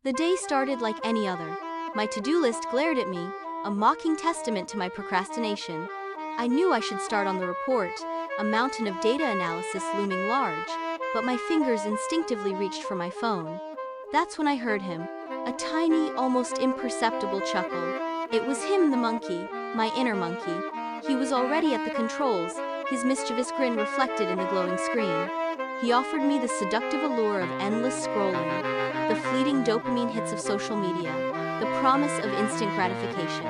The day started like any other. My to-do list glared at me, a mocking testament to my procrastination. I knew I should start on the report, a mountain of data analysis looming large, but my fingers instinctively reached for my phone. That's when I heard him, a tiny, almost imperceptible chuckle. It was him, the monkey, my inner monkey. He was already at the controls, his mischievous grin reflected in the glowing screen. He offered me the seductive allure of endless scrolling, the fleeting dopamine hits of social media, the promise of instant gratification.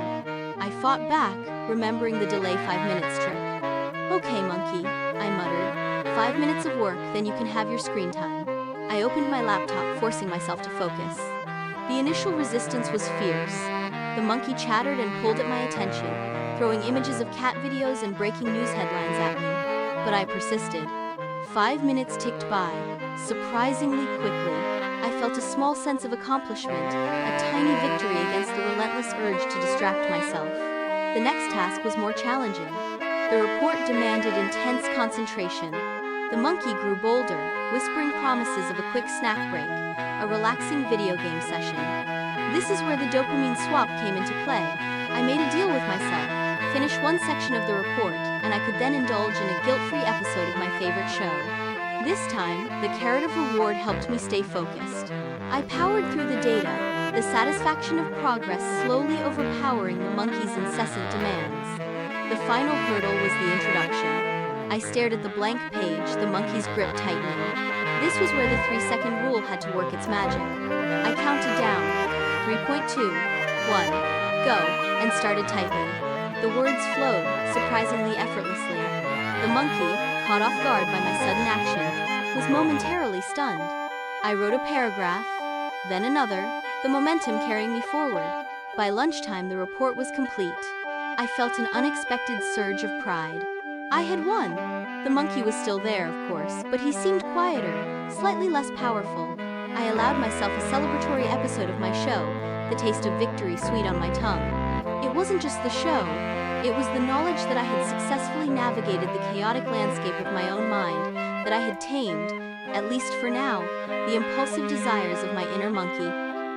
I fought back, remembering the delay 5 minutes trick. "Okay, monkey," I muttered. "5 minutes of work, then you can have your screen time." I opened my laptop, forcing myself to focus. The initial resistance was fierce. The monkey chattered and pulled at my attention, throwing images of cat videos and breaking news headlines at me. But I persisted. 5 minutes ticked by, surprisingly quickly. I felt a small sense of accomplishment, a tiny victory against the relentless urge to distract myself. The next task was more challenging. The report demanded intense concentration. The monkey grew bolder, whispering promises of a quick snack break, a relaxing video game session. This is where the dopamine swap came into play. I made a deal with myself. Finish one section of the report, and I could then indulge in a guilt-free episode of my favorite show. This time, the carrot of reward helped me stay focused. I powered through the data, the satisfaction of progress slowly overpowering the monkey's incessant demands. The final hurdle was the introduction. I stared at the blank page, the monkey's grip tightening. This was where the 3-second rule had to work its magic. I counted down, 3.2, 1, go, and started typing. The words flowed, surprisingly effortlessly. The monkey, caught off guard by my sudden action, was momentarily stunned. I wrote a paragraph, then another, the momentum carrying me forward. By lunchtime, the report was complete. I felt an unexpected surge of pride. I had won. The monkey was still there, of course, but he seemed quieter, slightly less powerful. I allowed myself a celebratory episode of my show, the taste of victory sweet on my tongue. It wasn't just the show. It was the knowledge that I had successfully navigated the chaotic landscape of my own mind, that I had tamed, at least for now, the impulsive desires of my inner monkey.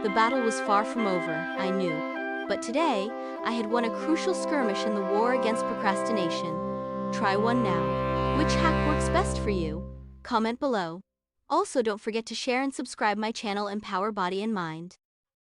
The battle was far from over, I knew. But today, I had won a crucial skirmish in the war against procrastination. Try one now. Which hack works best for you? Comment below. Also, don't forget to share and subscribe my channel Empower Body and Mind.